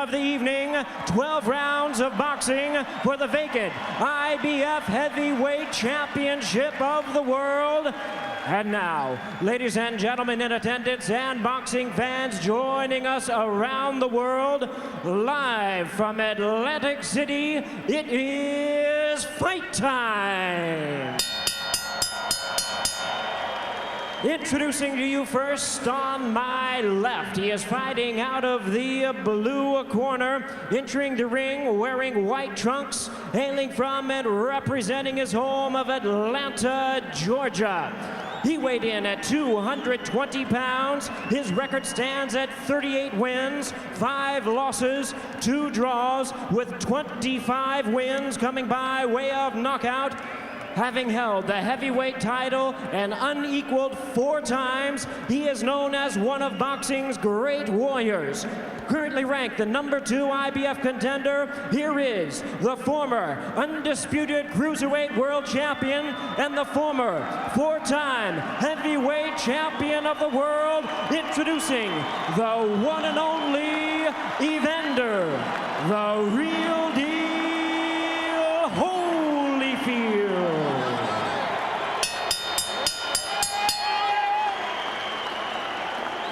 of the evening, 12 rounds of boxing for the vacant IBF Heavyweight Championship of the world. And now, ladies and gentlemen in attendance and boxing fans joining us around the world, live from Atlantic City, it is fight time! Introducing to you first on my left, he is fighting out of the blue corner, entering the ring wearing white trunks, hailing from and representing his home of Atlanta, Georgia. He weighed in at 220 pounds. His record stands at 38 wins, 5 losses, 2 draws, with 25 wins coming by way of knockout. Having held the heavyweight title and unequaled 4 times, he is known as one of boxing's great warriors. Currently ranked the #2 IBF contender, here is the former undisputed cruiserweight world champion and the former 4-time heavyweight champion of the world, introducing the one and only Evander, the real deal Holyfield.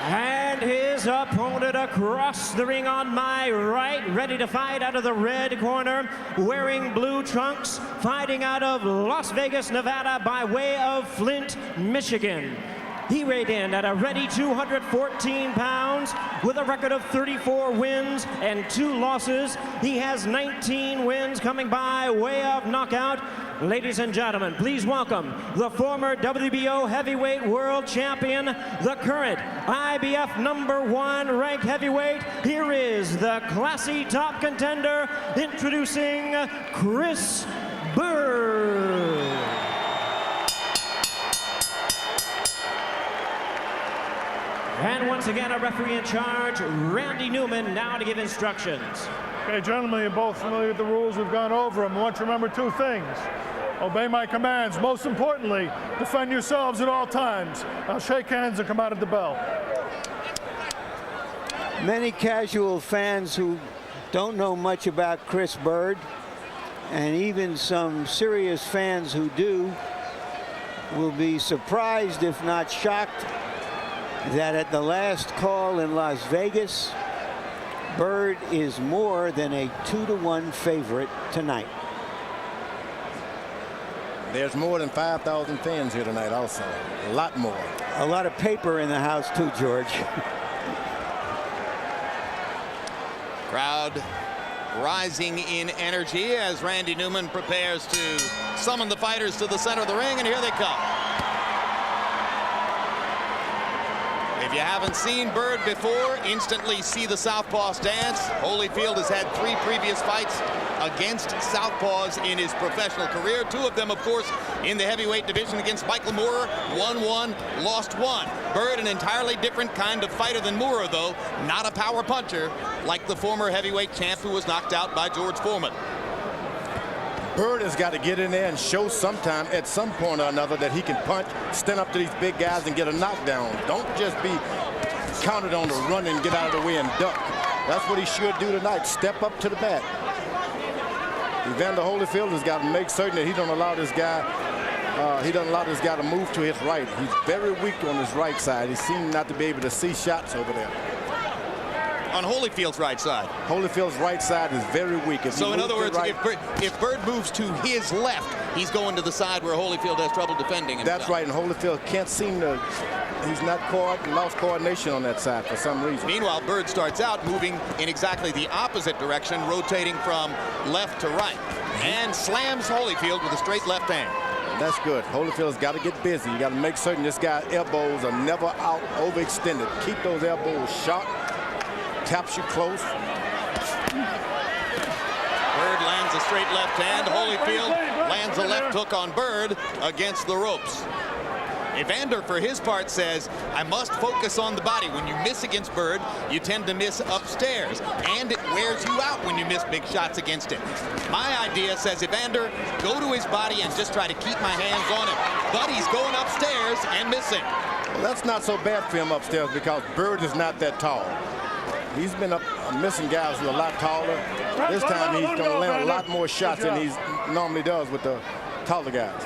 And his opponent across the ring on my right, ready to fight out of the red corner, wearing blue trunks, fighting out of Las Vegas, Nevada by way of Flint, Michigan. He weighed in at a ready 214 pounds with a record of 34 wins and 2 losses. He has 19 wins coming by way of knockout. Ladies and gentlemen, please welcome the former WBO heavyweight world champion, the current IBF #1 ranked heavyweight. Here is the classy top contender, introducing Chris Byrd. And once again, a referee in charge, Randy Newman, now to give instructions. Okay, gentlemen, you're both familiar with the rules. We've gone over them. I want you to remember 2 things. Obey my commands. Most importantly, defend yourselves at all times. Now shake hands and come out of the bell. Many casual fans who don't know much about Chris Byrd, and even some serious fans who do, will be surprised, if not shocked, that at the last call in Las Vegas, Byrd is more than a 2-to-1 favorite tonight. There's more than 5,000 fans here tonight also. A lot more. A lot of paper in the house too, George. Crowd rising in energy as Randy Newman prepares to summon the fighters to the center of the ring, and here they come. If you haven't seen Byrd before, instantly see the southpaw stance. Holyfield has had 3 previous fights against southpaws in his professional career. 2 of them, of course, in the heavyweight division against Michael Moorer. Won 1, lost 1. Byrd, an entirely different kind of fighter than Moorer, though. Not a power puncher like the former heavyweight champ who was knocked out by George Foreman. Byrd has got to get in there and show sometime at some point or another that he can punch, stand up to these big guys and get a knockdown. Don't just be counted on to run and get out of the way and duck. That's what he should do tonight. Step up to the bat. Evander Holyfield has got to make certain that he don't allow this guy to move to his right. He's very weak on his right side. He seems not to be able to see shots over there. On Holyfield's right side. Holyfield's right side is very weak. So in other words, if Byrd moves to his left, he's going to the side where Holyfield has trouble defending himself. That's right, and Holyfield can't seem to, he's not lost coordination on that side for some reason. Meanwhile, Byrd starts out moving in exactly the opposite direction, rotating from left to right, and slams Holyfield with a straight left hand. That's good. Holyfield's got to get busy. You got to make certain this guy's elbows are never out overextended. Keep those elbows sharp. Taps you close. Byrd lands a straight left hand. Holyfield lands a left hook on Byrd against the ropes. Evander, for his part, says, I must focus on the body. When you miss against Byrd, you tend to miss upstairs, and it wears you out when you miss big shots against him. My idea, says Evander, go to his body and just try to keep my hands on him. But he's going upstairs and missing. Well, that's not so bad for him upstairs because Byrd is not that tall. He's been missing guys who are a lot taller. This time he's going to land a lot more shots than he normally does with the taller guys.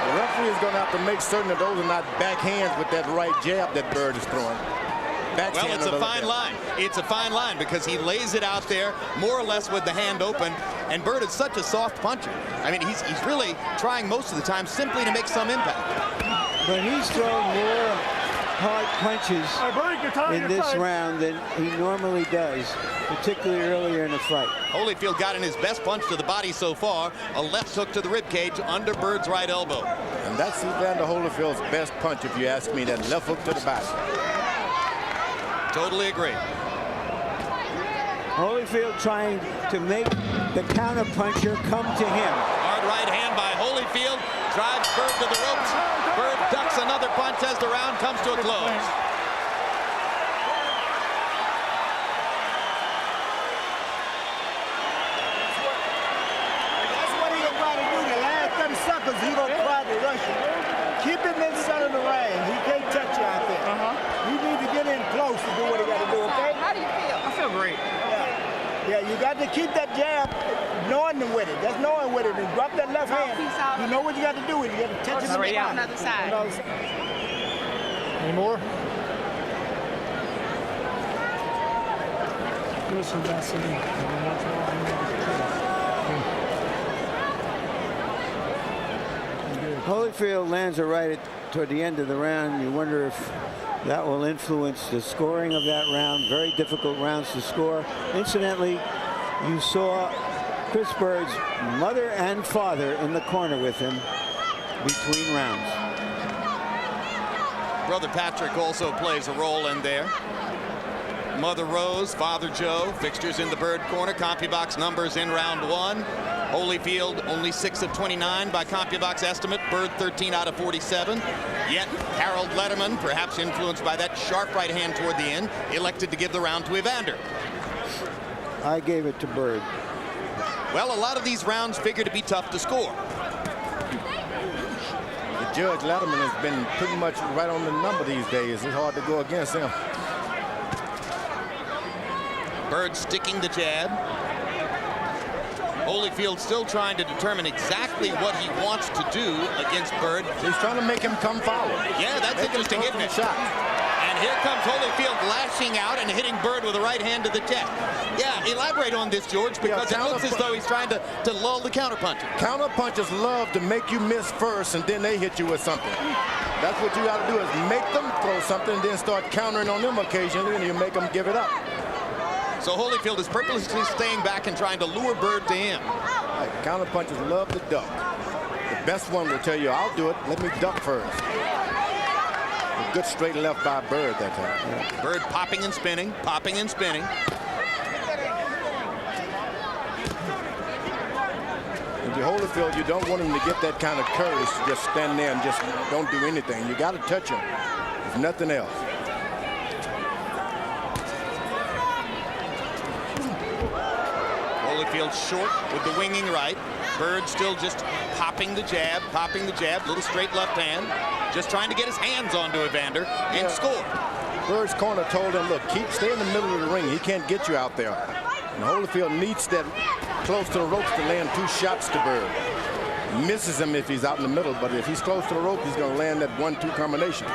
The referee is going to have to make certain that those are not backhands with that right jab that Byrd is throwing. Well, it's a fine line. It's a fine line because he lays it out there more or less with the hand open. And Byrd is such a soft puncher. I mean, he's really trying most of the time simply to make some impact. But he's thrown more hard punches in this round than he normally does, particularly earlier in the fight. Holyfield got in his best punch to the body so far, a left hook to the rib cage under Byrd's right elbow. And that's Evander Holyfield's best punch, if you ask me, that left hook to the body. Totally agree. Holyfield trying to make the counterpuncher come to him. Hard right hand by Holyfield, drives Byrd to the ropes. Byrd ducks another punch as the round comes to a close. That's what he's going to try to do. The last 30 seconds, he's going to try to rush you. Keep him inside of the ring. He can't touch you out there. You need to get in close to do what he got to do, okay? How do you feel? I feel great. Yeah, you got to keep that jab, knowing with it. That's knowing with it. And drop that left hand. You know what you got to do with it. You got to touch it in the on another side. Any more? Holyfield lands a right toward the end of the round. You wonder if that will influence the scoring of that round. Very difficult rounds to score. Incidentally, you saw Chris Byrd's mother and father in the corner with him between rounds. Brother Patrick also plays a role in there. Mother Rose, Father Joe, fixtures in the Byrd corner. CompuBox numbers in round one. Holyfield only 6 of 29 by CompuBox estimate. Byrd 13 out of 47. Yet Harold Letterman, perhaps influenced by that sharp right hand toward the end, elected to give the round to Evander. I gave it to Byrd. Well, a lot of these rounds figure to be tough to score. The judge, Letterman, has been pretty much right on the number these days. It's hard to go against him. Byrd sticking the jab. Holyfield still trying to determine exactly what he wants to do against Byrd. He's trying to make him come forward. Yeah, that's interesting, isn't it? Shot. And here comes Holyfield lashing out and hitting Byrd with a right hand to the chest. Yeah, elaborate on this, George, because it looks as though he's trying to lull the counterpuncher. Counterpunchers love to make you miss first, and then they hit you with something. That's what you got to do, is make them throw something, and then start countering on them occasionally, and you make them give it up. So Holyfield is purposely staying back and trying to lure Byrd to him. Right, counterpunchers love to duck. The best one will tell you, I'll do it, let me duck first. A good straight left by Byrd that time. Yeah. Byrd popping and spinning, popping and spinning. If you Holyfield, you don't want him to get that kind of courage to just stand there and just don't do anything. You got to touch him, if nothing else. Holyfield short with the winging right. Byrd still just popping the jab, little straight left hand. Just trying to get his hands onto Evander and score. Byrd's corner told him, look, stay in the middle of the ring. He can't get you out there. And Holyfield needs that close to the ropes to land 2 shots to Byrd. Misses him if he's out in the middle, but if he's close to the rope, he's going to land that 1-2 combination.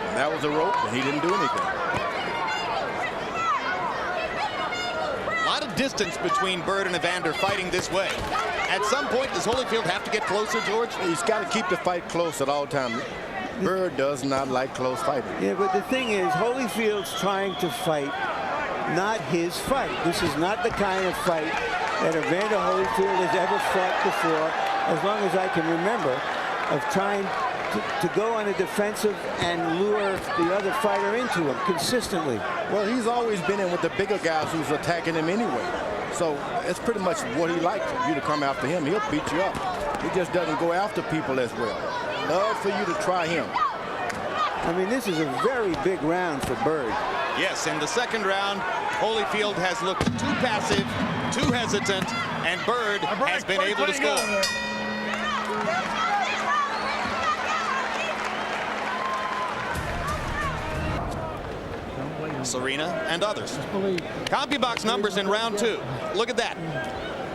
And that was the rope, and he didn't do anything. A lot of distance between Byrd and Evander fighting this way. At some point, does Holyfield have to get closer, George? He's got to keep the fight close at all times. Byrd does not like close fighting. Yeah, but the thing is, Holyfield's trying to fight not his fight. This is not the kind of fight that Evander Holyfield has ever fought before, as long as I can remember, of trying to go on a defensive and lure the other fighter into him consistently. Well, he's always been in with the bigger guys who's attacking him anyway. So it's pretty much what he likes, you to come after him. He'll beat you up. He just doesn't go after people as well. Love for you to try him. I mean, this is a very big round for Byrd. Yes, in the second round, Holyfield has looked too passive, too hesitant, and Byrd has been able to score. Serena and others. CompuBox numbers in round 2. Look at that.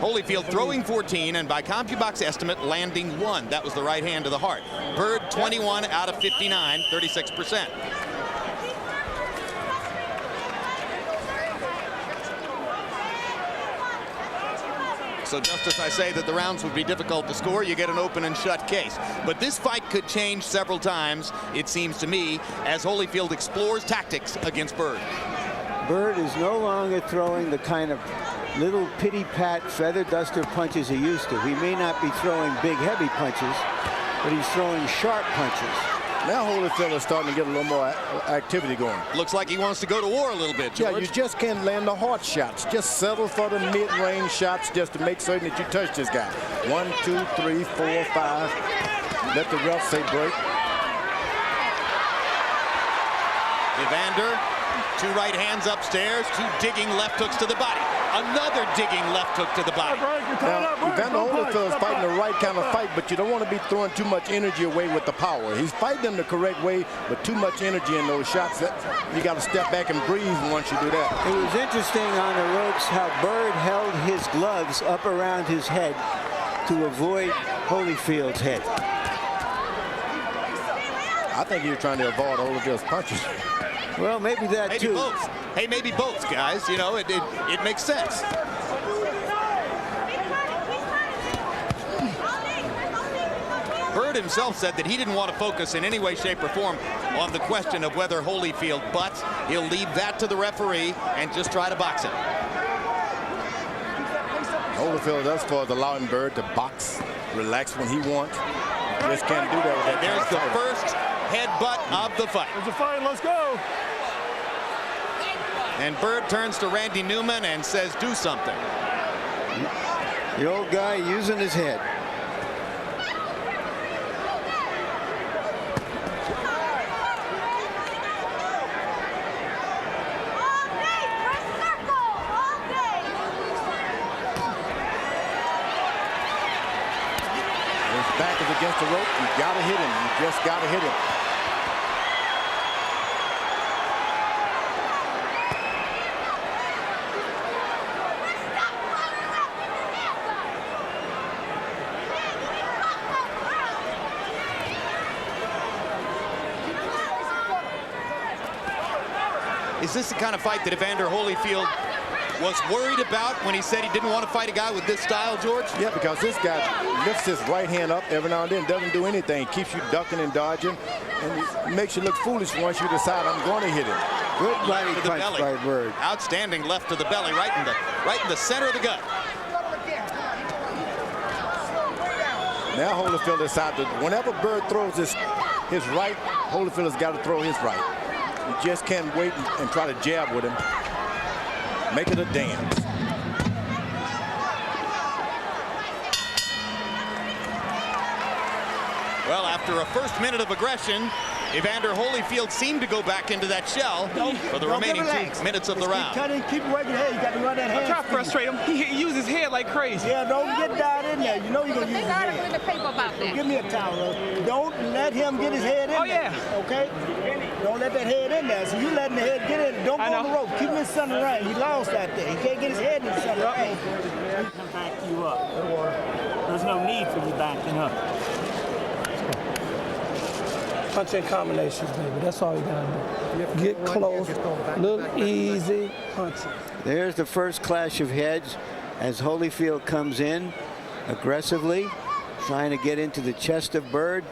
Holyfield throwing 14, and by CompuBox estimate, landing 1. That was the right hand to the heart. Byrd 21 out of 59, 36%. So just as I say that the rounds would be difficult to score, you get an open and shut case. But this fight could change several times, it seems to me, as Holyfield explores tactics against Byrd. Byrd is no longer throwing the kind of little pity-pat feather duster punches he used to. He may not be throwing big, heavy punches, but he's throwing sharp punches. Now Holyfield is starting to get a little more activity going. Looks like he wants to go to war a little bit, George. Yeah, you just can't land the hard shots. Just settle for the mid-range shots just to make certain that you touch this guy. 1, 2, 3, 4, 5. Let the ref say break. Evander, 2 right hands upstairs, 2 digging left hooks to the body. Another digging left hook to the body. Now, Evander Holyfield is fighting the right kind of fight, but you don't want to be throwing too much energy away with the power. He's fighting them the correct way, but too much energy in those shots. You got to step back and breathe once you do that. It was interesting on the ropes how Byrd held his gloves up around his head to avoid Holyfield's head. I think he was trying to avoid Holyfield's punches. Well, maybe that maybe too. Both. Hey, maybe both, guys. You know, it makes sense. Byrd himself said that he didn't want to focus in any way, shape, or form on the question of whether Holyfield, but he'll leave that to the referee and just try to box him. Holyfield, as far as allowing Byrd to box, relax when he wants. Just can't do that with that. And there's the first headbutt of the fight. There's a fight. Let's go. And Byrd turns to Randy Newman and says, do something. The old guy using his head. His back is against the rope. You got to hit him. You just got to hit him. Is this the kind of fight that Evander Holyfield was worried about when he said he didn't want to fight a guy with this style, George? Yeah, because this guy lifts his right hand up every now and then, doesn't do anything, keeps you ducking and dodging, and it makes you look foolish once you decide I'm going to hit him. Good body to the punch belly. by Byrd. Outstanding left to the belly, right in the center of the gut. Now Holyfield decides that whenever Byrd throws his right, Holyfield has got to throw his right. You just can't wait and try to jab with him. Make it a dance. Well, after a first minute of aggression, Evander Holyfield seemed to go back into that shell for the remaining 2 minutes of the round. Keep working head. You got to run that hand. Try to frustrate him. He uses his head like crazy. Yeah, don't get down in there. You know you're going to use his head. in the paper about that. Give me a towel. Don't let him get his head in there. Oh, yeah. Okay? Don't let that head in there. So you letting the head get in. Don't go on the rope. Keep him in center ring. He lost that there. He can't get his head in the center ring. Can back you up. There's no need for you backing up. Punching combinations, baby. That's all you gotta do. Get close, little easy punching. There's the first clash of heads as Holyfield comes in aggressively, trying to get into the chest of Byrd.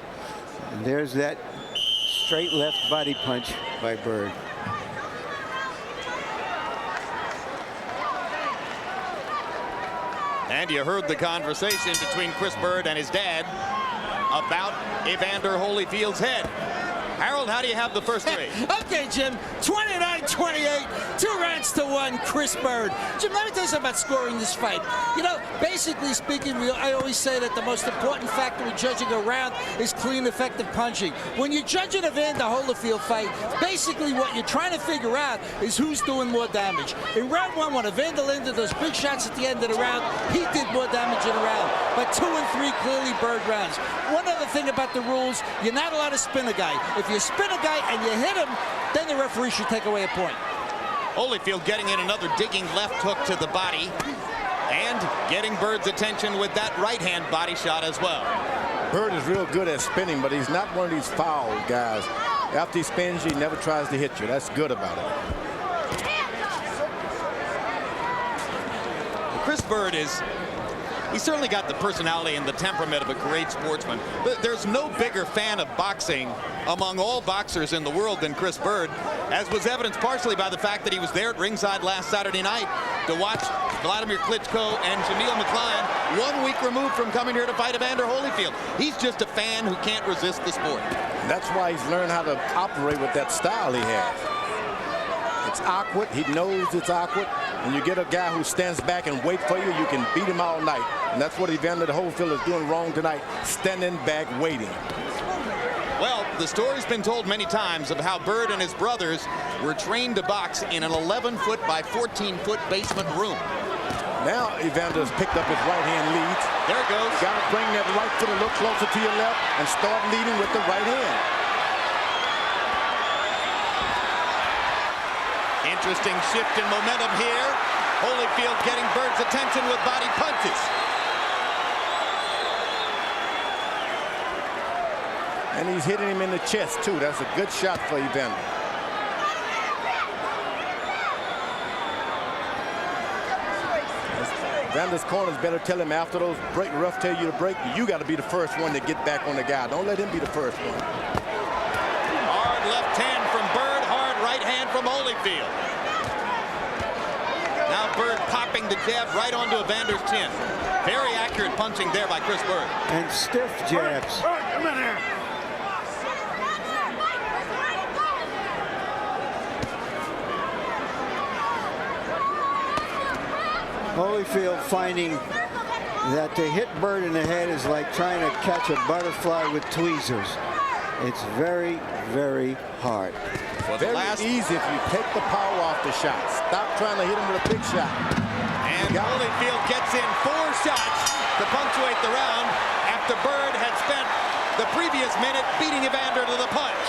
And there's that straight left body punch by Byrd. And you heard the conversation between Chris Byrd and his dad about Evander Holyfield's head. Harold, how do you have the first 3? Okay, Jim. 29-28. 2 rounds. chance to one, Chris Byrd. Jim, let me tell you something about scoring this fight. You know, basically speaking, I always say that the most important factor in judging a round is clean, effective punching. When you're judging a Evander Holyfield fight, basically what you're trying to figure out is who's doing more damage. In round one, when Evander landed those big shots at the end of the round, he did more damage in a round. But 2 and 3 clearly Byrd rounds. One other thing about the rules, you're not allowed to spin a guy. If you spin a guy and you hit him, then the referee should take away a point. Holyfield getting in another digging left hook to the body and getting Byrd's attention with that right-hand body shot as well. Byrd is real good at spinning, but he's not one of these foul guys. After he spins, he never tries to hit you. That's good about it. Chris Byrd he's certainly got the personality and the temperament of a great sportsman. But there's no bigger fan of boxing among all boxers in the world than Chris Byrd, as was evidenced partially by the fact that he was there at ringside last Saturday night to watch Vladimir Klitschko and Jamil McLean 1 week removed from coming here to fight Evander Holyfield. He's just a fan who can't resist the sport. That's why he's learned how to operate with that style he has. It's awkward. He knows it's awkward. And you get a guy who stands back and wait for you, you can beat him all night. And that's what Evander Holyfield is doing wrong tonight, standing back waiting. Well, the story's been told many times of how Byrd and his brothers were trained to box in an 11-foot by 14-foot basement room. Now Evander's picked up his right-hand lead. There it goes. Got to bring that right foot a little closer to your left and start leading with the right hand. Interesting shift in momentum here. Holyfield getting Byrd's attention with body punches. And he's hitting him in the chest, too. That's a good shot for Evander. Evander's corners better tell him after those refs tell you to break, you got to be the first one to get back on the guy. Don't let him be the first one. Hard left hand from Byrd, hard right hand from Holyfield. Now Byrd popping the jab right onto Evander's chin. Very accurate punching there by Chris Byrd. And stiff jabs. Come in here. Holyfield finding that to hit Byrd in the head is like trying to catch a butterfly with tweezers. It's very, very hard. Very easy if you take the power off the shot. Stop trying to hit him with a big shot. And Holyfield gets in 4 shots to punctuate the round after Byrd had spent the previous minute beating Evander to the punch.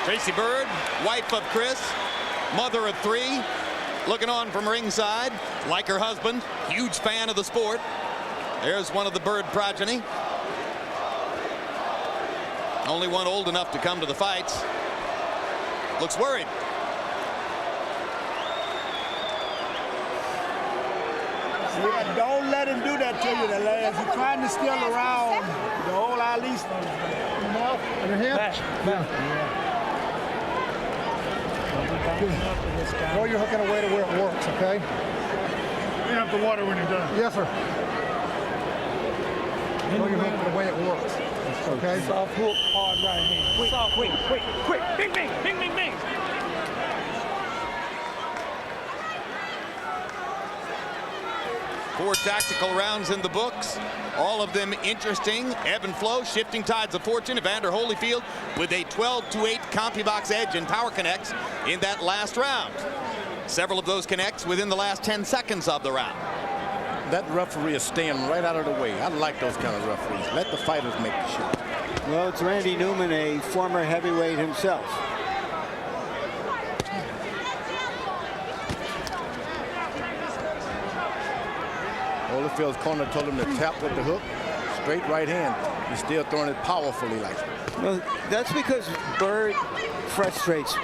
Tracy Byrd, wife of Chris, mother of 3, looking on from ringside, like her husband, huge fan of the sport. There's one of the Byrd progeny. Only one old enough to come to the fights. Looks worried. Yeah, don't let him do that to you, the last. He's trying to steal around the whole at least. Mouth and your hand. Throw your hook in a way to where it works, okay? You have the water when you're done. Yes, sir. Throw your hook in the way it works. Okay? Soft hook, hard right hand. Quick, bing, bing, bing, bing, bing. Four tactical rounds in the books, all of them interesting. Ebb and flow, shifting tides of fortune. Evander Holyfield with a 12-8 CompuBox edge in power connects in that last round. Several of those connects within the last 10 seconds of the round. That referee is staying right out of the way. I like those kind of referees. Let the fighters make the shot. Well, it's Randy Newman, a former heavyweight himself. Holyfield's corner told him to tap with the hook. Straight right hand. He's still throwing it powerfully like that. Well, that's because Byrd frustrates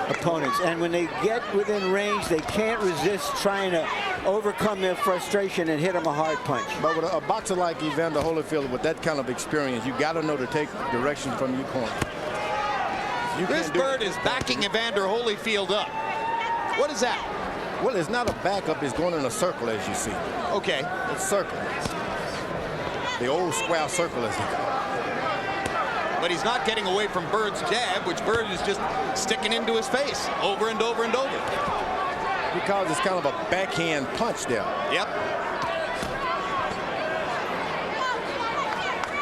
opponents, and when they get within range, they can't resist trying to overcome their frustration and hit them a hard punch. But with a boxer like Evander Holyfield with that kind of experience, you got to know to take direction from your corner. Chris Byrd is backing Evander Holyfield up. What is that? Well, it's not a backup. It's going in a circle, as you see. Okay. It's circle. The old square circle, as they call it. but he's not getting away from Byrd's jab, which Byrd is just sticking into his face over and over and over. Because it's kind of a backhand punch there. Yep.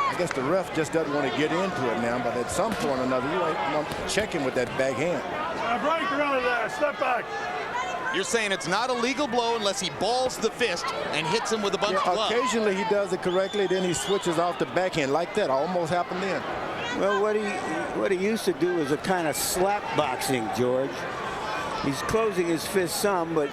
I guess the ref just doesn't want to get into it now, but at some point or another, you want to check him with that backhand. Break around there. Step back. You're saying it's not a legal blow unless he balls the fist and hits him with a bunch of gloves. Occasionally he does it correctly, then he switches off the backhand like that. Almost happened then. Well, what he used to do was a kind of slap boxing, George. He's closing his fist some, but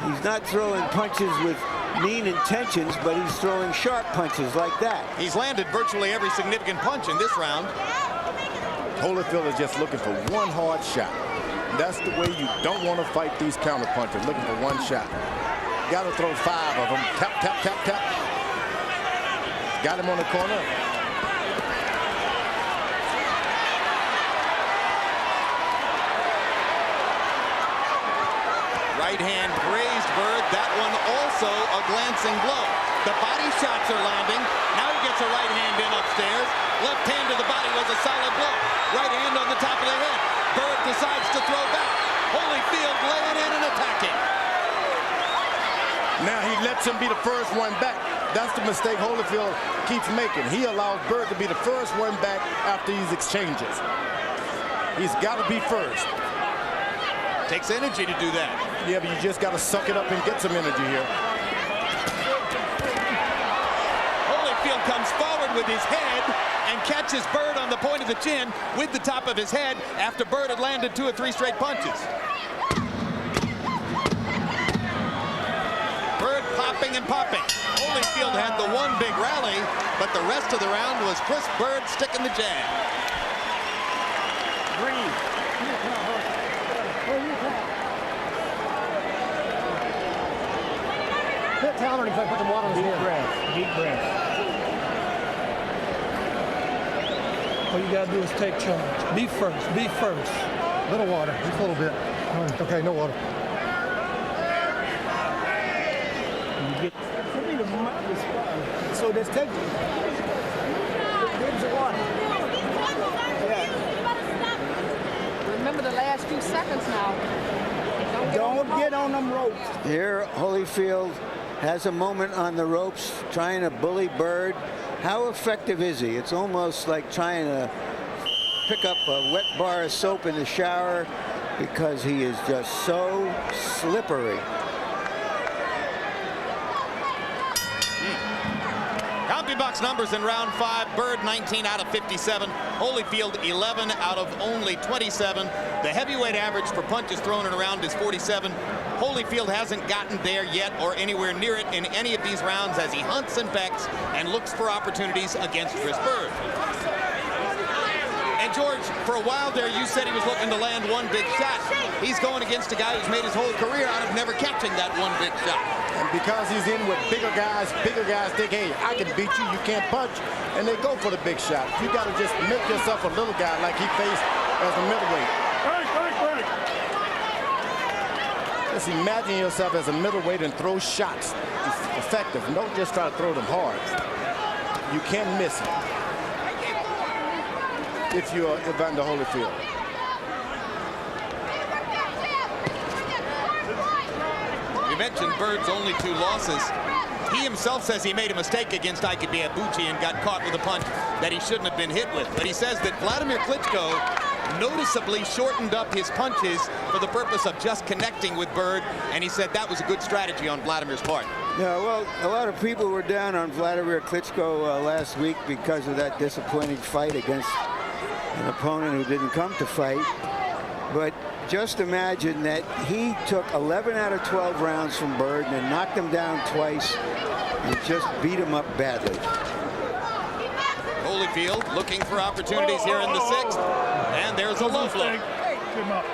he's not throwing punches with mean intentions, but he's throwing sharp punches like that. He's landed virtually every significant punch in this round. Holyfield is just looking for one hard shot. That's the way you don't want to fight these counter punchers, looking for one shot. Got to throw 5 of them. Tap, tap, tap, tap. Got him on the corner. Right hand grazed Byrd. That one also a glancing blow. The body shots are landing. Now he gets a right hand in upstairs. Left hand to the body was a solid blow. Right hand on the top of the head. Byrd decides to throw back. Holyfield laying in and attacking. Now he lets him be the first one back. That's the mistake Holyfield keeps making. He allows Byrd to be the first one back after these exchanges. He's got to be first. Takes energy to do that. Yeah, but you just got to suck it up and get some energy here. Holyfield comes forward with his head and catches Byrd on the point of the chin with the top of his head after Byrd had landed 2 or 3 straight punches. Byrd popping and popping. Holyfield had the one big rally, but the rest of the round was Chris Byrd sticking the jab. Tell him if I put the water on his head. Deep breath. All you gotta do is take charge. Be first. Be first. Little water, just a little bit. Okay, no water. So just take the water. Yeah. Remember the last few seconds now. Don't get on them ropes. Here, Holyfield has a moment on the ropes trying to bully Byrd. How effective is he? It's almost like trying to pick up a wet bar of soap in the shower because he is just so slippery. CompuBox numbers in round 5. Byrd 19 out of 57. Holyfield 11 out of only 27. The heavyweight average for punches thrown in a round is 47. Holyfield hasn't gotten there yet or anywhere near it in any of these rounds as he hunts and pecks and looks for opportunities against Chris Byrd. And George, for a while there, you said he was looking to land one big shot. He's going against a guy who's made his whole career out of never catching that one big shot. And because he's in with bigger guys think, hey, I can beat you, you can't punch, and they go for the big shot. You got to just make yourself a little guy like he faced as a middleweight. Break. Just imagine yourself as a middleweight and throw shots. It's effective. Don't just try to throw them hard. You can't miss it if you're Evander Holyfield. You mentioned Byrd's only 2 losses. He himself says he made a mistake against Ike Biabuchi and got caught with a punch that he shouldn't have been hit with. But he says that Vladimir Klitschko noticeably shortened up his punches for the purpose of just connecting with Byrd, and he said that was a good strategy on Vladimir's part. Yeah, well, a lot of people were down on Vladimir Klitschko last week because of that disappointing fight against an opponent who didn't come to fight. But just imagine that he took 11 out of 12 rounds from Byrd and knocked him down twice and just beat him up badly. Holyfield looking for opportunities here in the 6th, and there's a low blow. Get him up.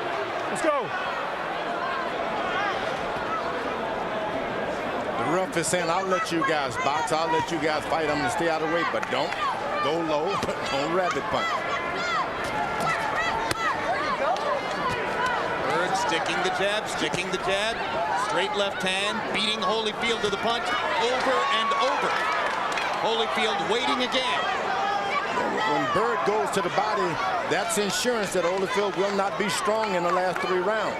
Let's go. The ref is saying, I'll let you guys box, I'll let you guys fight, I'm going to stay out of the way, but don't go low, don't rabbit punch. Byrd sticking the jab, straight left hand, beating Holyfield to the punch over and over. Holyfield waiting again. When Byrd goes to the body, that's insurance that Holyfield will not be strong in the last 3 rounds.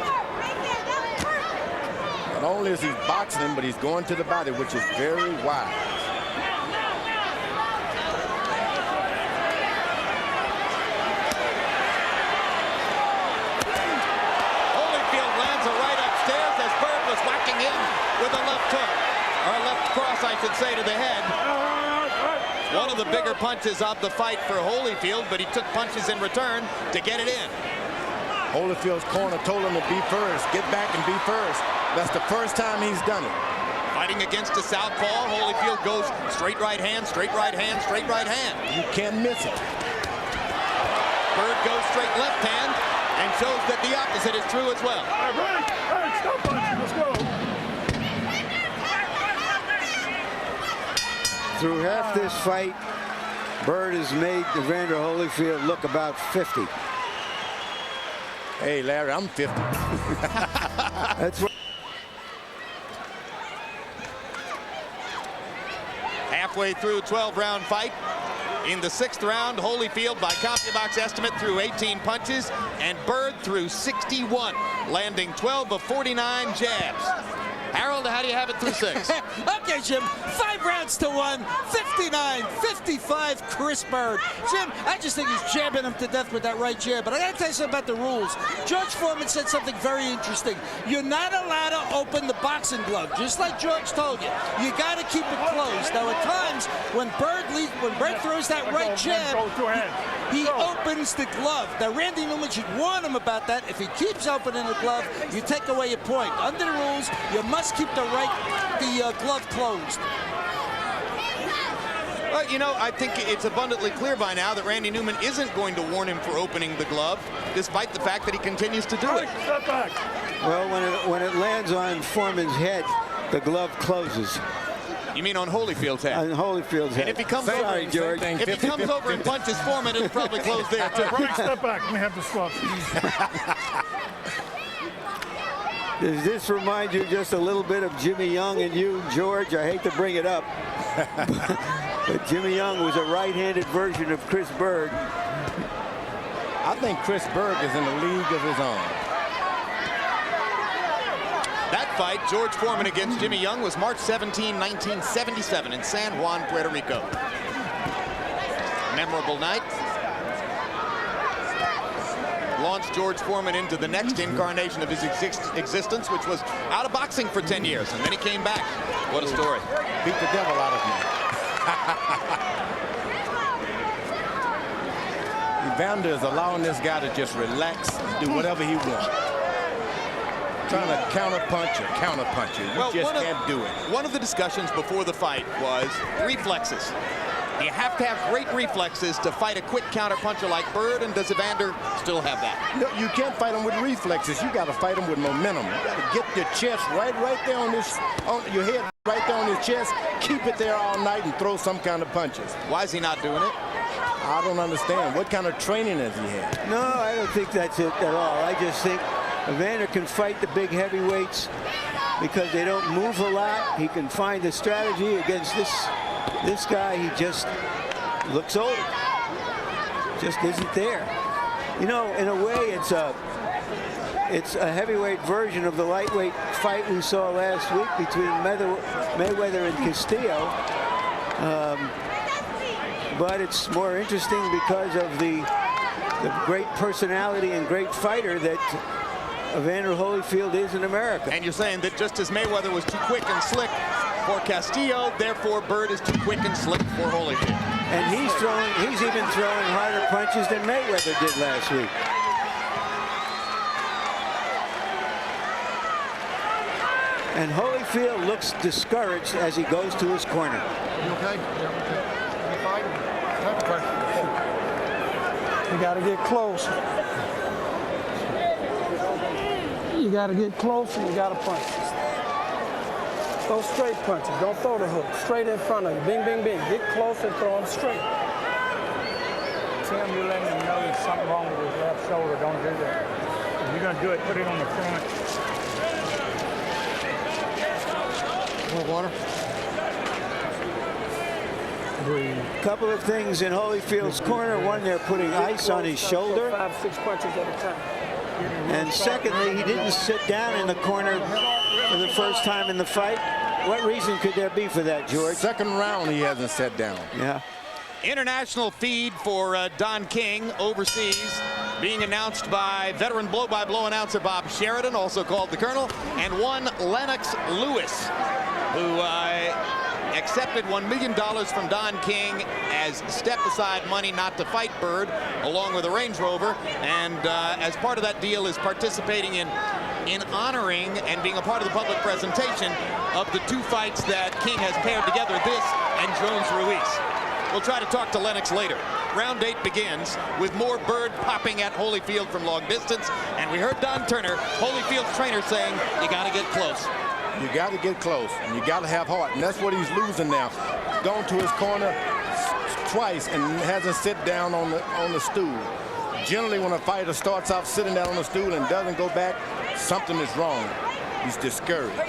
Not only is he boxing him, but he's going to the body, which is very wise. Holyfield lands a right upstairs as Byrd was whacking him with a left hook, or a left cross, I should say, to the head. One of the bigger punches of the fight for Holyfield, but he took punches in return to get it in. Holyfield's corner told him to be first. Get back and be first. That's the first time he's done it. Fighting against a southpaw, Holyfield goes straight right hand, straight right hand, straight right hand. You can't miss it. Byrd goes straight left hand and shows that the opposite is true as well. All right, stop punching. Let's go. Through half this fight, Byrd has made Evander Holyfield look about 50. Hey, Larry, I'm 50. That's what. Halfway through a 12-round fight. In the 6th round, Holyfield, by CompuBox estimate, threw 18 punches, and Byrd threw 61, landing 12 of 49 jabs. Harold, how do you have it through 6? Okay, Jim, 5 rounds to 1, 59-55, Chris Byrd. Jim, I just think he's jabbing him to death with that right jab. But I got to tell you something about the rules. George Foreman said something very interesting. You're not allowed to open the boxing glove, just like George told you. You got to keep it closed. Now, at times, when Byrd throws that right jab, he opens the glove. Now, Randy Newman should warn him about that. If he keeps opening the glove, you take away a point. Under the rules, you must keep the glove closed. Well, you know, I think it's abundantly clear by now that Randy Newman isn't going to warn him for opening the glove, despite the fact that he continues to do it. Well, when it lands on Foreman's head, the glove closes. You mean on Holyfield's head? On Holyfield's head. And if he comes over, Sorry, George. If he comes over and punches Foreman, it'll probably close there too. Step back. Let me have the swap. Does this remind you just a little bit of Jimmy Young and you, George? I hate to bring it up, but Jimmy Young was a right-handed version of Chris Byrd. I think Chris Byrd is in a league of his own. That fight, George Foreman against Jimmy Young, was March 17, 1977 in San Juan, Puerto Rico. Memorable night. Launched George Foreman into the next incarnation of his existence, which was out of boxing for 10 years, and then he came back. What a story. Beat the devil out of me. Evander is allowing this guy to just relax and do whatever he wants. Trying to counterpunch you. You just can't do it. One of the discussions before the fight was reflexes. You have to have great reflexes to fight a quick counterpuncher like Byrd, and does Evander still have that? No, you can't fight him with reflexes. You got to fight him with momentum. You got to get your chest right there on your head, right there on your chest. Keep it there all night and throw some kind of punches. Why is he not doing it? I don't understand. What kind of training has he had? No, I don't think that's it at all. I just think Evander can fight the big heavyweights because they don't move a lot. He can find a strategy against this guy. He just looks older. Just isn't there. You know, in a way, it's a heavyweight version of the lightweight fight we saw last week between Mayweather and Castillo. But it's more interesting because of the great personality and great fighter that Evander Holyfield is in America. And you're saying that just as Mayweather was too quick and slick for Castillo, therefore Byrd is too quick and slick for Holyfield. And he's even throwing harder punches than Mayweather did last week. And Holyfield looks discouraged as he goes to his corner. You okay? Yeah, okay. You fine? Okay. You got to get close. You got to get close and you got to punch. Throw straight punches. Don't throw the hook. Straight in front of you. Bing, bing, bing. Get close and throw them straight. Tim, you're letting him know there's something wrong with his left shoulder. Don't do that. If you're going to do it, put it on the front. More water. Breathe. Couple of things in Holyfield's corner. One, they're putting ice on his shoulder. 5-6 punches at a time. And secondly, he didn't sit down in the corner for the first time in the fight. What reason could there be for that, George? Second round, he hasn't sat down. Yeah. International feed for Don King overseas, being announced by veteran blow-by-blow announcer Bob Sheridan, also called the Colonel, and one Lennox Lewis, who accepted $1 million from Don King as step-aside money not to fight Byrd, along with a Range Rover, and as part of that deal is participating in honoring and being a part of the public presentation of the two fights that King has paired together, this and Jones-Ruiz. We'll try to talk to Lennox later. Round 8 begins with more Byrd popping at Holyfield from long distance, and we heard Don Turner, Holyfield's trainer, saying, you got to get close. You got to get close, and you got to have heart, and that's what he's losing now. Gone to his corner twice and hasn't sit down on the stool. Generally, when a fighter starts off sitting down on the stool and doesn't go back, something is wrong. He's discouraged.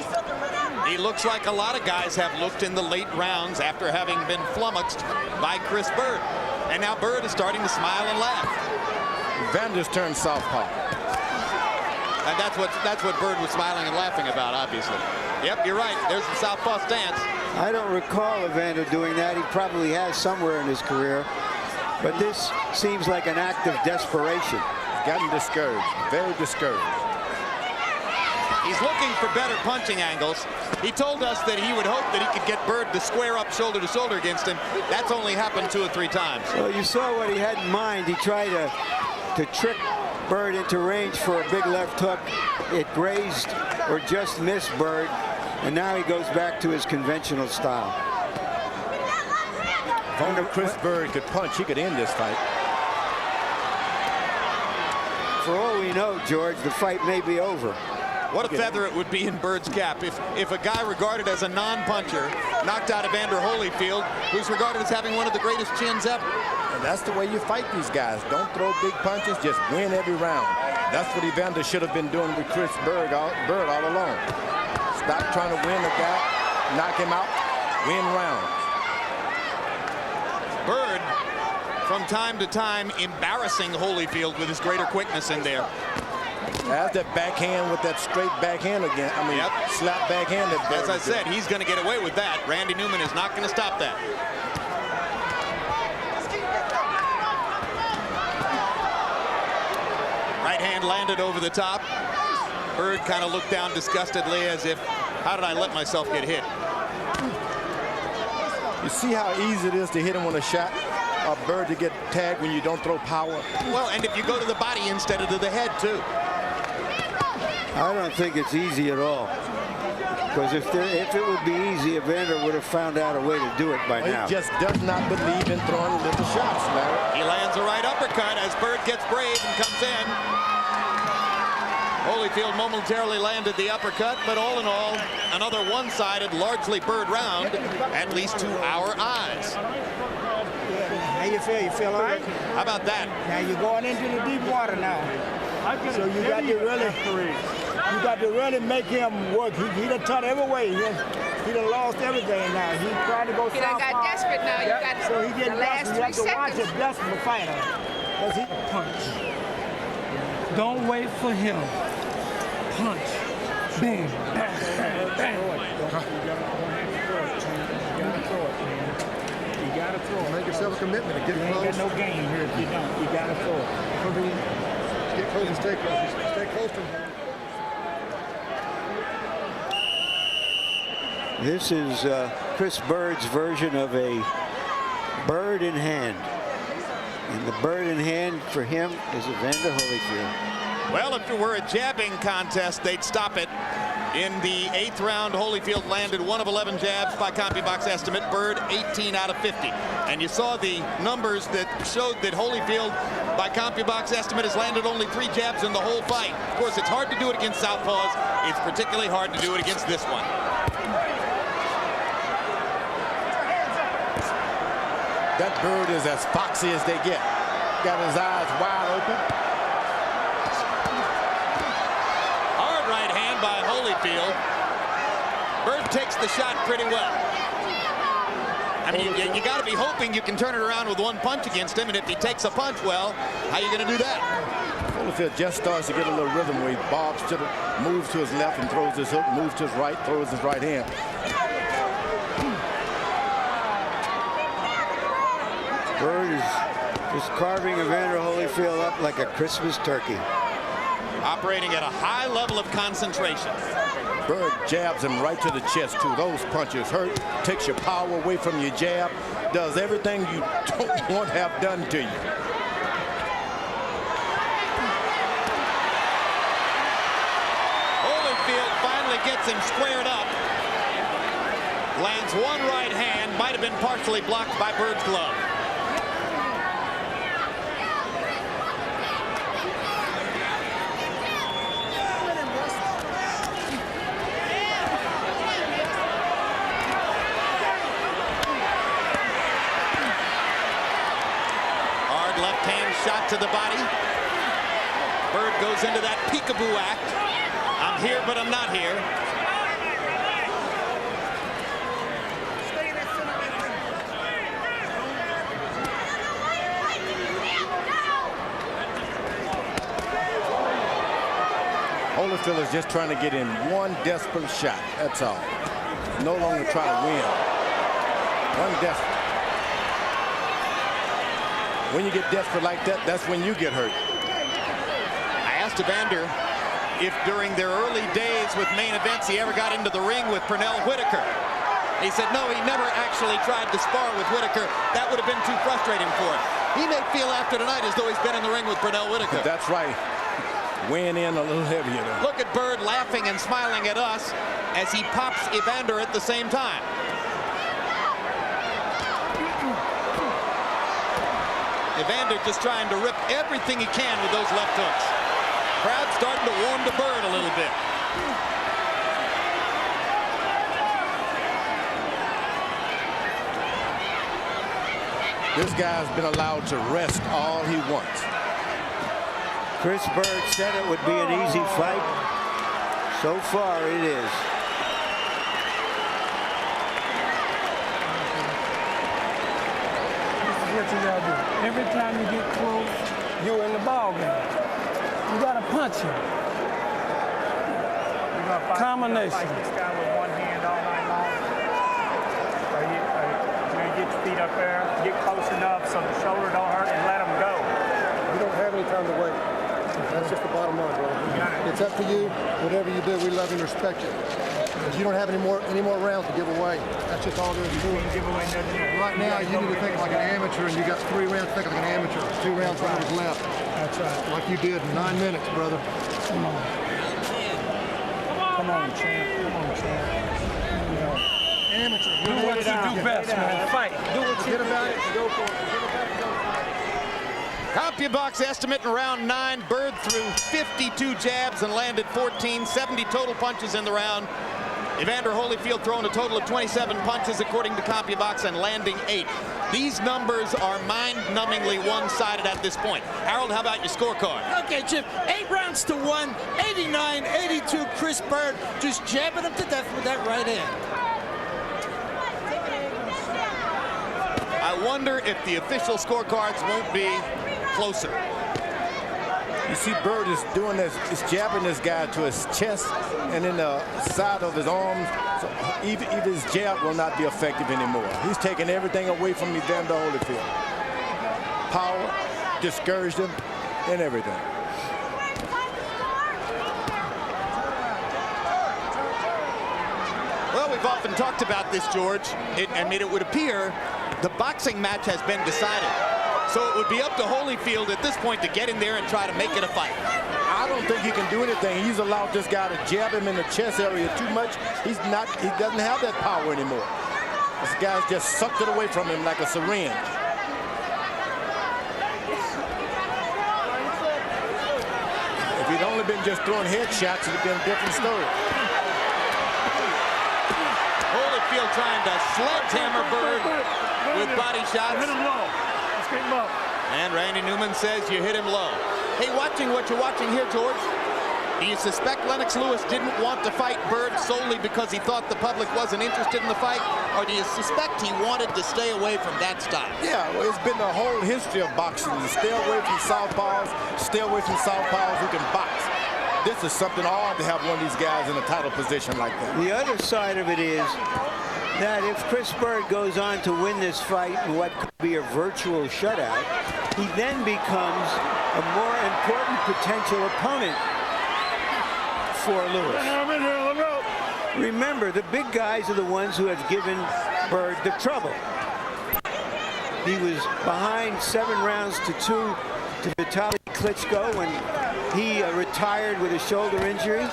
He looks like a lot of guys have looked in the late rounds after having been flummoxed by Chris Byrd. And now Byrd is starting to smile and laugh. Evander's turned southpaw. And that's what Byrd was smiling and laughing about, obviously. Yep, you're right. There's the southpaw stance. I don't recall Evander doing that. He probably has somewhere in his career. But this seems like an act of desperation. He's gotten discouraged, very discouraged. He's looking for better punching angles. He told us that he would hope that he could get Byrd to square up shoulder to shoulder against him. That's only happened 2 or 3 times. Well, you saw what he had in mind. He tried to trick Byrd into range for a big left hook. It grazed or just missed Byrd, and now he goes back to his conventional style. If only Chris Byrd could punch, he could end this fight. For all we know, George, the fight may be over. What a feather it would be in Byrd's cap if a guy regarded as a non-puncher knocked out Evander Holyfield, who's regarded as having one of the greatest chins ever. And that's the way you fight these guys. Don't throw big punches, just win every round. That's what Evander should have been doing with Chris Byrd all along. Stop trying to win the guy, knock him out, win rounds. Byrd, from time to time, embarrassing Holyfield with his greater quickness in there. That's that backhand with that straight backhand again. I mean, slap backhand. As I said, he's going to get away with that. Randy Newman is not going to stop that. Right hand landed over the top. Byrd kind of looked down disgustedly as if, how did I let myself get hit? You see how easy it is to hit him with a shot? Byrd to get tagged when you don't throw power. Well, and if you go to the body instead of to the head, too. I don't think it's easy at all. Because if it would be easy, Evander would have found out a way to do it by now. He just does not believe in throwing little shots, Larry. He lands a right uppercut as Byrd gets brave and comes in. Holyfield momentarily landed the uppercut, but all in all, another one-sided, largely Byrd round, at least to our eyes. How you feel? You feel all right? How about that? Now you're going into the deep water now. So you got to really make him work. He done turned every way. He done lost everything now. He's trying to go southpaw. He done got desperate now. You got so he getting the last desperate. You 3 have to watch seconds. a desperate fighter. Punch. Don't wait for him. Punch. Bang. Bang. Bang. You gotta throw it. Make yourself a commitment to get You ain't close. got no game here if you don't. You gotta throw it. Get close and stay close. Stay close to him. This is Chris Byrd's version of a bird in hand. And the bird in hand for him is Evander Holyfield. Well, if it were a jabbing contest, they'd stop it. In the 8th round, Holyfield landed 1 of 11 jabs by CompuBox estimate. Byrd 18 out of 50. And you saw the numbers that showed that Holyfield, by CompuBox estimate, has landed only 3 jabs in the whole fight. Of course, it's hard to do it against southpaws. It's particularly hard to do it against this one. That Byrd is as foxy as they get. Got his eyes wide open. Right hand by Holyfield. Byrd takes the shot pretty well. I mean, you got to be hoping you can turn it around with one punch against him, and if he takes a punch, well, how are you going to do that? Holyfield just starts to get a little rhythm where he bobs to the, moves to his left and throws his hook, moves to his right, throws his right hand. Byrd is just carving Evander Holyfield up like a Christmas turkey. Operating at a high level of concentration. Byrd jabs him right to the chest, too. Those punches hurt, takes your power away from your jab, does everything you don't want to have done to you. Holyfield finally gets him squared up. Lands one right hand, might have been partially blocked by Byrd's glove. Shot to the body. Byrd goes into that peekaboo act. I'm here, but I'm not here. Holyfield is just trying to get in one desperate shot. That's all. No longer try to win. One desperate. When you get desperate like that, that's when you get hurt. I asked Evander if during their early days with main events he ever got into the ring with Pernell Whitaker. He said no, he never actually tried to spar with Whitaker. That would have been too frustrating for him. He may feel after tonight as though he's been in the ring with Pernell Whitaker. That's right. Weighing in a little heavier though. Look at Byrd laughing and smiling at us as he pops Evander at the same time. Evander just trying to rip everything he can with those left hooks. Crowd starting to warm to Byrd a little bit. This guy's been allowed to rest all he wants. Chris Byrd said it would be an easy fight. So far, it is. What you gotta do. Every time you get close, you're in the ball game. You gotta punch him. Combination. Fight this guy with one hand all night long. Or you get your feet up there, get close enough so the shoulder don't hurt, and let him go. You don't have any time to wait. That's just the bottom line, brother. It's up to you. Whatever you do, we love and respect you. Because you don't have any more rounds to give away. That's just all there is to it. Right now, you need to think like an amateur, and you got 3 rounds to think like an amateur. 2 rounds left. That's right. Like you did in 9 minutes, brother. Come on. Come on, champ. Come on, champ. Amateur. Do what you do best, man. Fight. Do what you Forget about it and go for it. Forget about it and go for it. CompuBox estimate in round 9. Byrd threw 52 jabs and landed 14, 70 total punches in the round. Evander Holyfield throwing a total of 27 punches according to CompuBox and landing 8. These numbers are mind-numbingly one-sided at this point. Harold, how about your scorecard? Okay, Jim, 8 rounds to 1, 89-82. Chris Byrd just jabbing him to death with that right hand. I wonder if the official scorecards won't be closer. You see Byrd is doing this, is jabbing this guy to his chest and in the side of his arms. So even his jab will not be effective anymore. He's taking everything away from Evander Holyfield. Power, discouraged him, and everything. Well, we've often talked about this, George. It would appear the boxing match has been decided. So it would be up to Holyfield at this point to get in there and try to make it a fight. I don't think he can do anything. He's allowed this guy to jab him in the chest area too much. He doesn't have that power anymore. This guy's just sucked it away from him like a syringe. If he'd only been just throwing headshots, it'd have been a different story. Holyfield trying to sledgehammer Byrd with body shots. Hit him low. Let's get him up. And Randy Newman says you hit him low. Hey, watching what you're watching here, George, Do you suspect Lennox Lewis didn't want to fight Byrd solely because he thought the public wasn't interested in the fight? Or do you suspect he wanted to stay away from that style? Yeah, well, it's been the whole history of boxing. Stay away from southpaws, stay away from southpaws who can box. This is something odd to have one of these guys in a title position like that. The other side of it is that if Chris Byrd goes on to win this fight in what could be a virtual shutout, he then becomes a more important potential opponent for Lewis. Remember, the big guys are the ones who have given Byrd the trouble. He was behind 7 rounds to 2 to Vitaly Klitschko when he retired with a shoulder injury.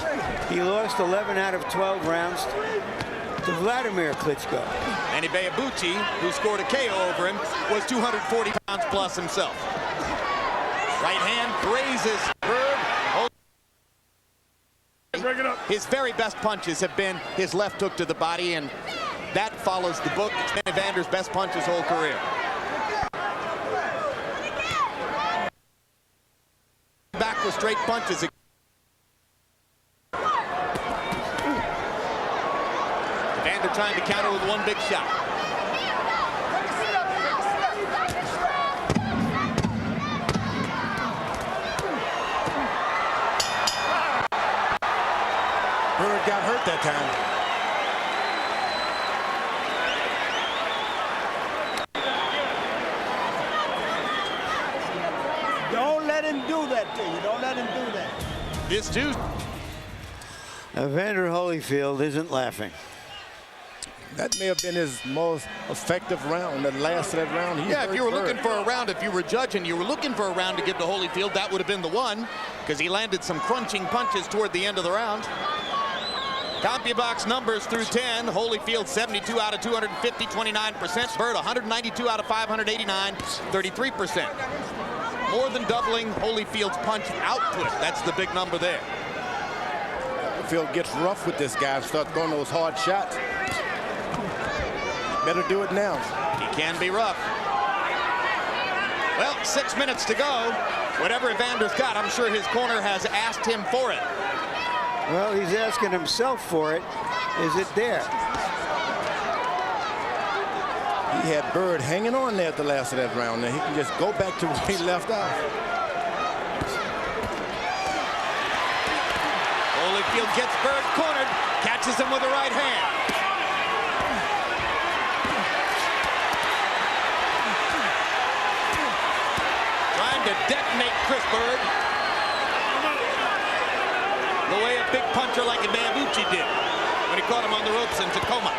He lost 11 out of 12 rounds to Vladimir Klitschko. Manny Beabuchi, who scored a KO over him, was 240 pounds plus himself. Right hand grazes Byrd. His very best punches have been his left hook to the body, and that follows the book. It's been Evander's best punch his whole career. Back with straight punches. Evander trying to counter with one big shot. Byrd got hurt that time. Don't let him do that to you. Don't let him do that. This dude. Evander Holyfield isn't laughing. That may have been his most effective round, that last of that round. Yeah, if you were looking for a round, if you were judging, you were looking for a round to give to Holyfield, that would have been the one, because he landed some crunching punches toward the end of the round. CompuBox numbers through 10. Holyfield 72 out of 250, 29%. Byrd 192 out of 589, 33%. More than doubling Holyfield's punch output. That's the big number there. Holyfield gets rough with this guy and starts throwing those hard shots. Better do it now. He can be rough. Well, 6 minutes to go. Whatever Evander's got, I'm sure his corner has asked him for it. Well, he's asking himself for it. Is it there? He had Byrd hanging on there at the last of that round. Now he can just go back to where he left off. Holyfield gets Byrd cornered, catches him with the right hand. Trying to detonate Chris Byrd the way a big puncher like Beabuchi did when he caught him on the ropes in Tacoma.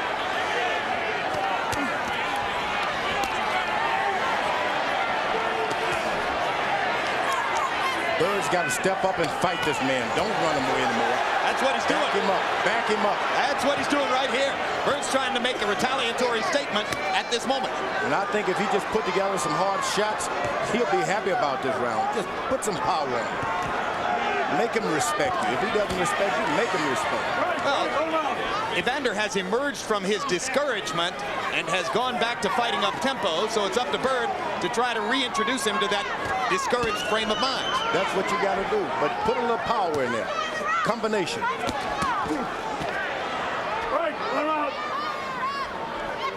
Byrd's got to step up and fight this man. Don't run him away anymore. That's what he's doing. Back him up. Back him up. That's what he's doing right here. Byrd's trying to make a retaliatory statement at this moment. And I think if he just put together some hard shots, he'll be happy about this round. Just put some power on him. Make him respect you. If he doesn't respect you, make him respect you. Well, Evander has emerged from his discouragement and has gone back to fighting up tempo, so it's up to Byrd to try to reintroduce him to that discouraged frame of mind. That's what you got to do, but put a little power in there. Combination.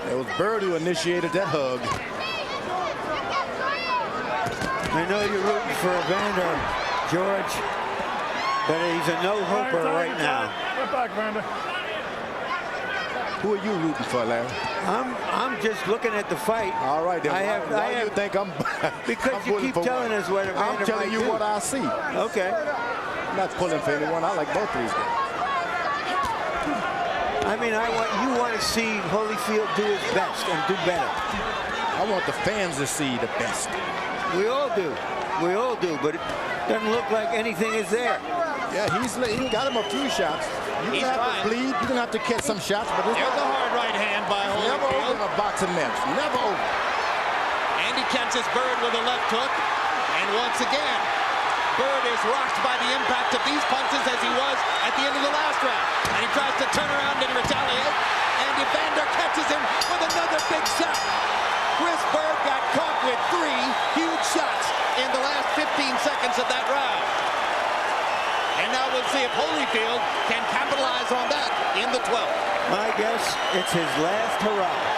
It was Byrd who initiated that hug. I know you're rooting for Evander, George, but he's a no-hooper right now. Get back, Evander. Who are you rooting for, Larry? I'm just looking at the fight. All right, then. Why do you think I'm? Because I'm you keep telling us what Evander I'm telling you might do. what I see. Okay. I'm not pulling for anyone. I like both of these guys. I mean, you want to see Holyfield do his best and do better. I want the fans to see the best. We all do. We all do, but it doesn't look like anything is there. Yeah, he got him a few shots. You're going to have to bleed. You're going to have to catch some shots. But There's a hard right hand by Holyfield. Never open a boxing match. Never open. And he catches Byrd with a left hook. And once again, Byrd is rocked by the impact of these punches as he was at the end of the last round. And he tries to turn around and retaliate. And Evander catches him with another big shot. Chris Byrd got caught with 3 huge shots in the last 15 seconds of that round. And now we'll see if Holyfield can capitalize on that in the 12th. My guess, it's his last hurrah.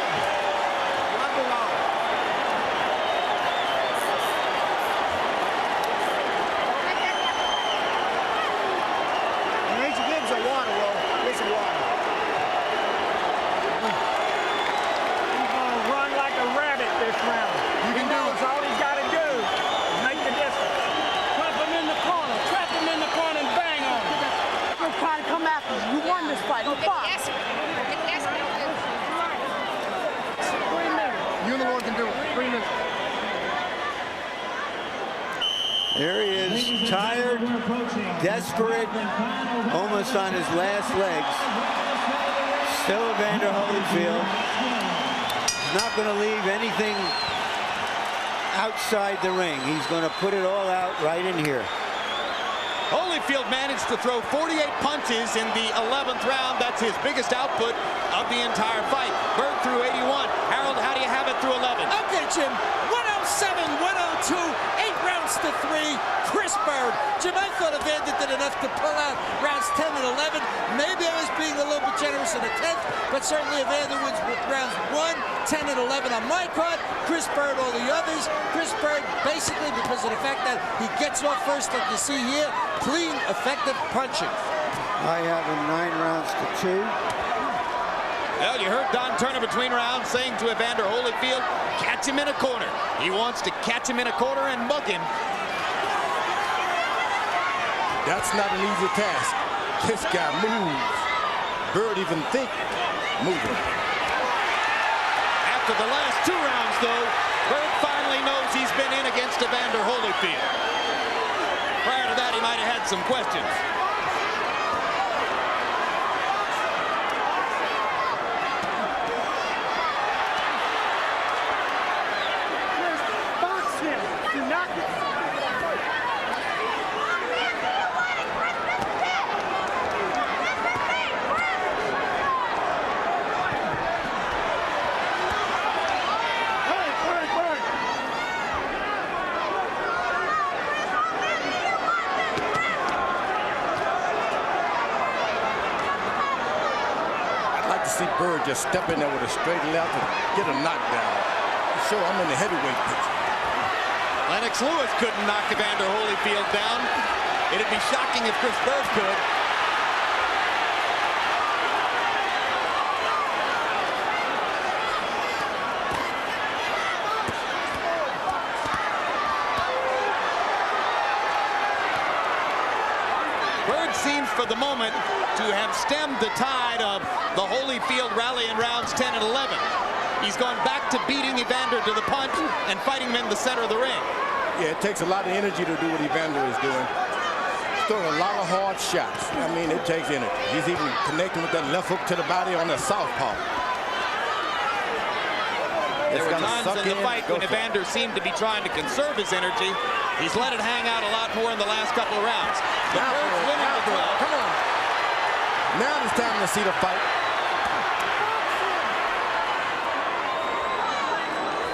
There he is, tired, desperate, almost on his last legs. Still Evander Holyfield. He's not going to leave anything outside the ring. He's going to put it all out right in here. Holyfield managed to throw 48 punches in the 11th round. That's his biggest output of the entire fight. Byrd threw 81. Harold, how do you have it through 11? Okay, Jim. 107, 102, 8 rounds to 3. Chris Byrd. Jim, I thought Evander did enough to pull out rounds 10 and 11. Maybe I was being a little bit generous in the 10th, but certainly Evander wins with rounds 1, 10, and 11 on my card. Chris Byrd, all the others. Chris Byrd, basically because of the fact that he gets off first, like you see here, clean, effective punching. I have him 9 rounds to 2. Well, you heard Don Turner between rounds saying to Evander Holyfield, catch him in a corner. He wants to catch him in a corner and mug him. That's not an easy task. This guy moves. Byrd even think moving. After the last 2 rounds, though, Byrd finally knows he's been in against Evander Holyfield. Prior to that, he might have had some questions. See Byrd just step in there with a straight left and get a knockdown. Show I'm in the heavyweight picture. Lennox Lewis couldn't knock Evander Holyfield down. It'd be shocking if Chris Byrd could. Byrd seems for the moment to have stemmed the tide of the Holyfield rally in rounds 10 and 11. He's gone back to beating Evander to the punch and fighting him in the center of the ring. Yeah, it takes a lot of energy to do what Evander is doing. He's throwing a lot of hard shots. I mean, it takes energy. He's even connecting with that left hook to the body on the southpaw. There were times in the fight when Evander seemed to be trying to conserve his energy. He's let it hang out a lot more in the last couple of rounds. But Byrd's winning the 12. Come on. Now it's time to see the fight.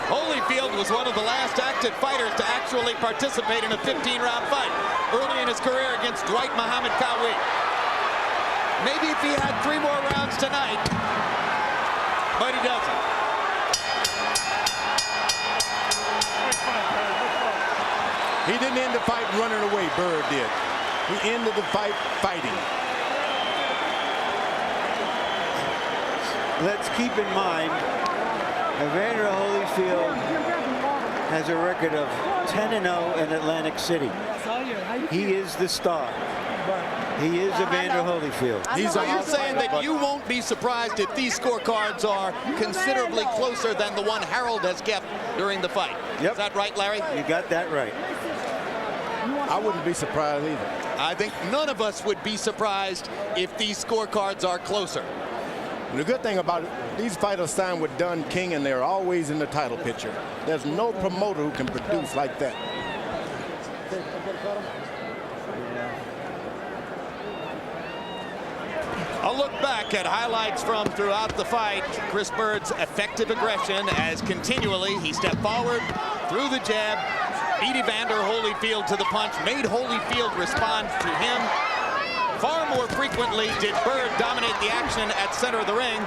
Holyfield was one of the last active fighters to actually participate in a 15-round fight early in his career against Dwight Muhammad Qawi. Maybe if he had 3 more rounds tonight, but he doesn't. He didn't end the fight running away, Byrd did. He ended the fight fighting. Let's keep in mind, Evander Holyfield has a record of 10-0 in Atlantic City. He is the star. He is Evander Holyfield. So you're saying that you won't be surprised if these scorecards are considerably closer than the one Harold has kept during the fight. Yep. Is that right, Larry? You got that right. I wouldn't be surprised either. I think none of us would be surprised if these scorecards are closer. And the good thing about it, these fighters signed with Dunn King, and they're always in the title picture. There's no promoter who can produce like that. A look back at highlights from throughout the fight. Chris Byrd's effective aggression as continually he stepped forward, threw the jab, beat Evander Holyfield to the punch, made Holyfield respond to him, more frequently did Byrd dominate the action at center of the ring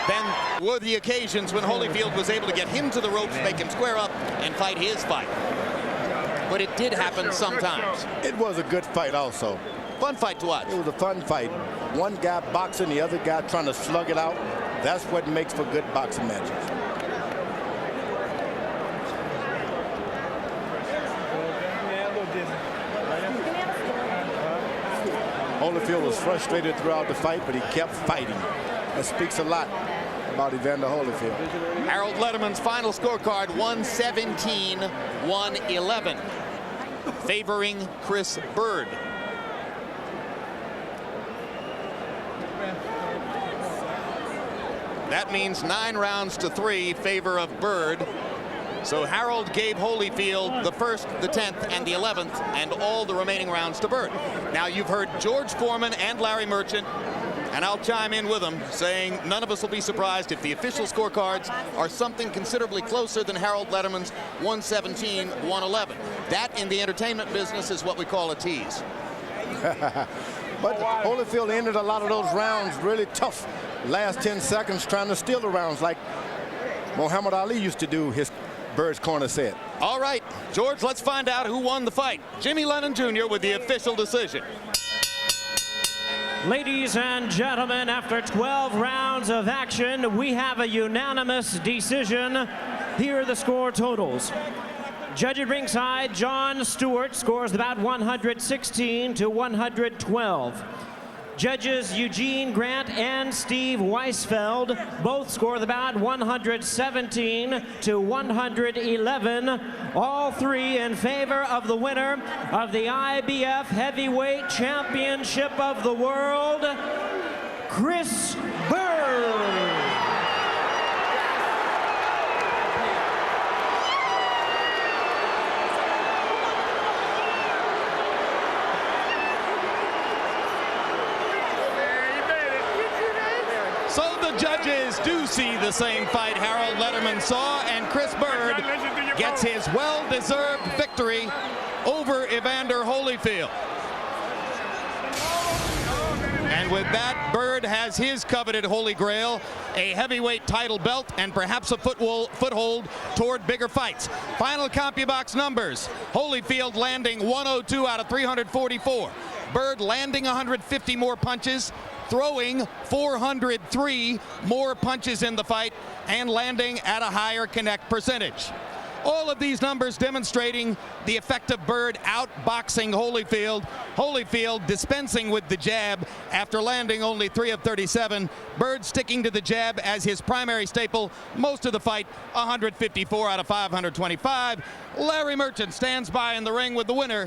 than were the occasions when Holyfield was able to get him to the ropes, make him square up, and fight his fight. But it did happen sometimes. It was a good fight also. Fun fight to watch. It was a fun fight. One guy boxing, the other guy trying to slug it out. That's what makes for good boxing matches. Holyfield was frustrated throughout the fight, but he kept fighting. That speaks a lot about Evander Holyfield. Harold Letterman's final scorecard, 117-111, favoring Chris Byrd. That means 9 rounds to 3 favor of Byrd. So Harold gave Holyfield the 1st, the 10th, and the 11th, and all the remaining rounds to Byrd. Now you've heard George Foreman and Larry Merchant, and I'll chime in with them, saying none of us will be surprised if the official scorecards are something considerably closer than Harold Letterman's 117-111. That in the entertainment business is what we call a tease. But Holyfield ended a lot of those rounds really tough. Last 10 seconds trying to steal the rounds like Muhammad Ali used to do, his Bird's corner said. All right, George, let's find out who won the fight. Jimmy Lennon Jr. with the official decision. Ladies and gentlemen, after 12 rounds of action, we have a unanimous decision. Here are the score totals. Judge at ringside, John Stewart scores about 116-112. Judges Eugene Grant and Steve Weisfeld both scored about 117-111. All three in favor of the winner of the IBF Heavyweight Championship of the World, Chris Byrd. So the judges do see the same fight Harold Letterman saw, and Chris Byrd gets his well-deserved victory over Evander Holyfield. And with that, Byrd has his coveted holy grail, a heavyweight title belt, and perhaps a foothold toward bigger fights. Final CompuBox numbers: Holyfield landing 102 out of 344. Byrd landing 150 more punches, throwing 403 more punches in the fight, and landing at a higher connect percentage. All of these numbers demonstrating the effect of Byrd outboxing Holyfield. Holyfield dispensing with the jab after landing only 3 of 37. Byrd sticking to the jab as his primary staple most of the fight, 154 out of 525. Larry Merchant stands by in the ring with the winner,